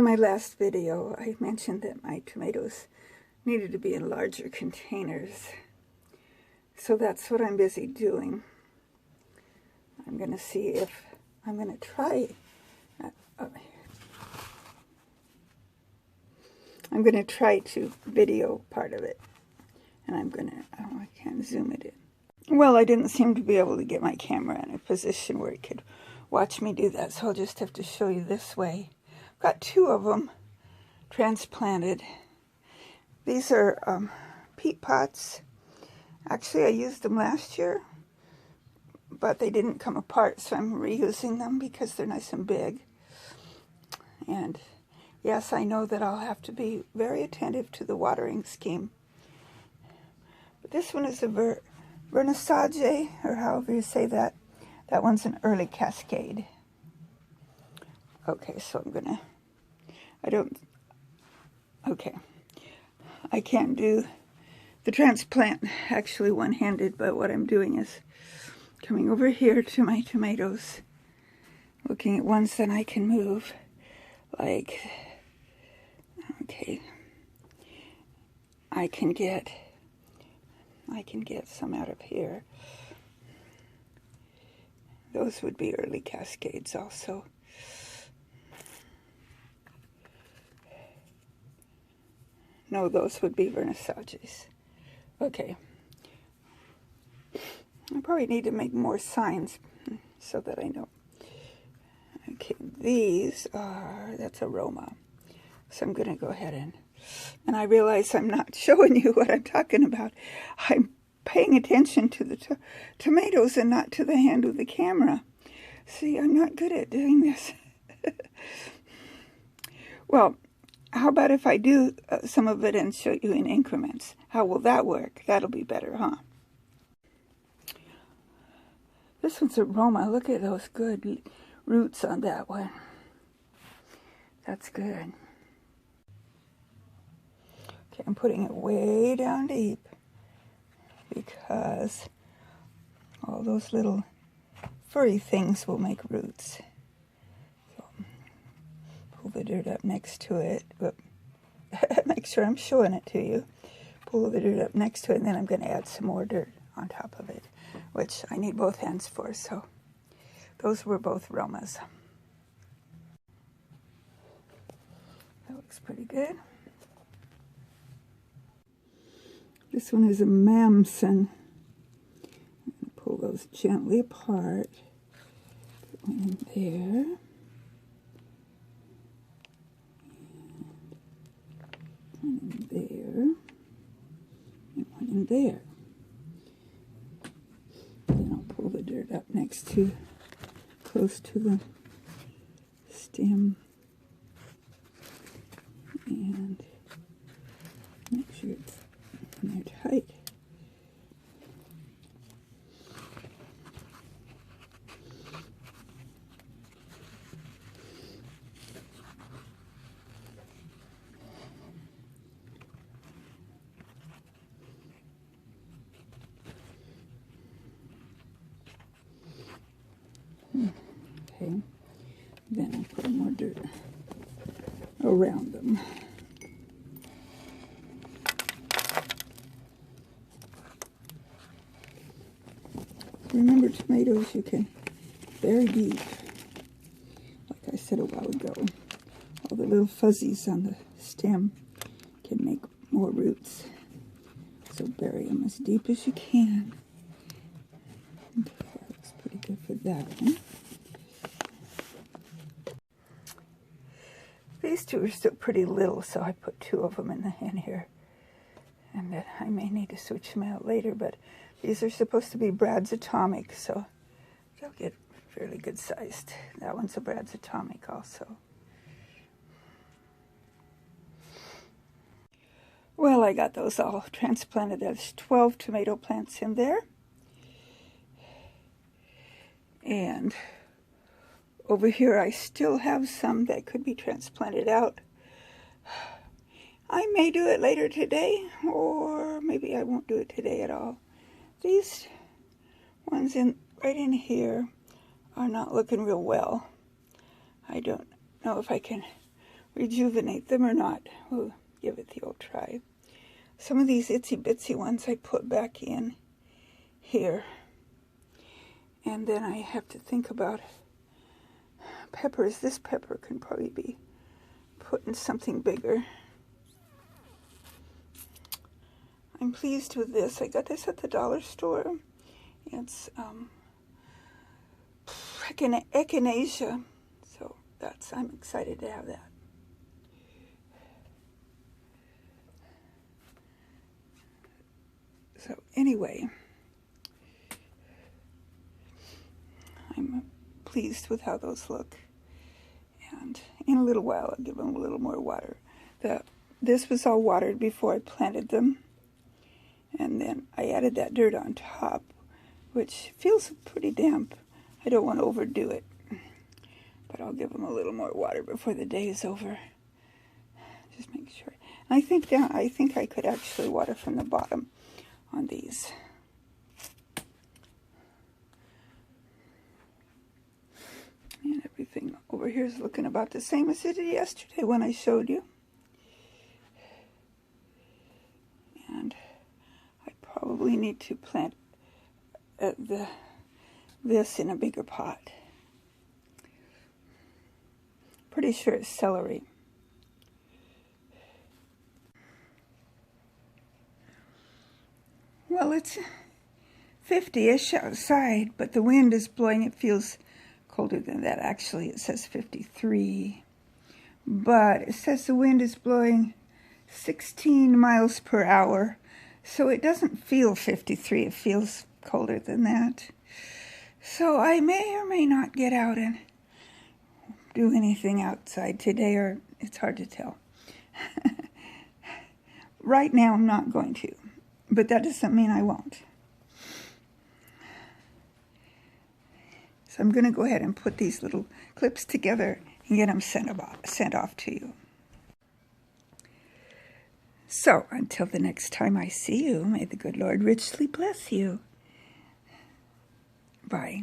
my last video, I mentioned that my tomatoes needed to be in larger containers. So that's what I'm busy doing. I'm going to see if I'm going to try. I'm going to try to video part of it. And I'm going to, oh, I can't zoom it in. Well, I didn't seem to be able to get my camera in a position where it could watch me do that, so I'll just have to show you this way. I've got two of them transplanted. These are peat pots. Actually, I used them last year, but they didn't come apart, so I'm reusing them because they're nice and big. And yes, I know that I'll have to be very attentive to the watering scheme. But this one is a vernissage, or however you say that. That one's an early cascade. Okay, so I'm gonna, I can't do the transplant actually one-handed, but what I'm doing is coming over here to my tomatoes, looking at ones that I can move, like, okay, I can get some out of here. Those would be early cascades also. No, those would be vernissages. Okay. I probably need to make more signs so that I know. Okay, these are, that's aroma. So I'm going to go ahead and I realize I'm not showing you what I'm talking about. I'm paying attention to the tomatoes and not to the hand of the camera. See, I'm not good at doing this. Well, how about if I do some of it and show you in increments? How will that work? That'll be better, huh? This one's aroma. Look at those good roots on that one. That's good. Okay, I'm putting it way down deep because all those little furry things will make roots. So, pull the dirt up next to it. But make sure I'm showing it to you. Pull the dirt up next to it, and then I'm going to add some more dirt on top of it, which I need both hands for. So those were both Romas. That looks pretty good. This one is a Mamson. I'm going to pull those gently apart. Put one in there. And one in there. And one in there. Then I'll pull the dirt up next to, close to the stem. And make sure it's in there tight. Okay, then I'll put more dirt around them. Remember, tomatoes you can bury deep. Like I said a while ago, all the little fuzzies on the stem can make more roots. So bury them as deep as you can. Okay, that looks pretty good for that one. These two are still pretty little, so I put two of them in here. And then I may need to switch them out later, but these are supposed to be Brad's Atomic, so they'll get fairly good sized. That one's a Brad's Atomic also. Well, I got those all transplanted. There's 12 tomato plants in there. And over here I still have some that could be transplanted out. I may do it later today, or maybe I won't do it today at all. These ones right in here are not looking real well. I don't know if I can rejuvenate them or not. We'll give it the old try. Some of these itsy bitsy ones I put back in here. And then I have to think about peppers. This pepper can probably be put in something bigger. I'm pleased with this. I got this at the dollar store. It's echinacea. So I'm excited to have that. So anyway, I'm pleased with how those look. And in a little while, I'll give them a little more water. This was all watered before I planted them. And then I added that dirt on top, which feels pretty damp. I don't want to overdo it. But I'll give them a little more water before the day is over. Just make sure. I think I could actually water from the bottom on these. And everything over here is looking about the same as it did yesterday when I showed you. And I probably need to plant this in a bigger pot. Pretty sure it's celery. Well, it's 50-ish outside, but the wind is blowing. It feels colder than that. Actually, it says 53. But it says the wind is blowing 16 miles per hour. So it doesn't feel 53. It feels colder than that. So I may or may not get out and do anything outside today, or it's hard to tell. Right now, I'm not going to. But that doesn't mean I won't. So I'm going to go ahead and put these little clips together and get them sent off to you. So until the next time I see you, may the good Lord richly bless you. Bye.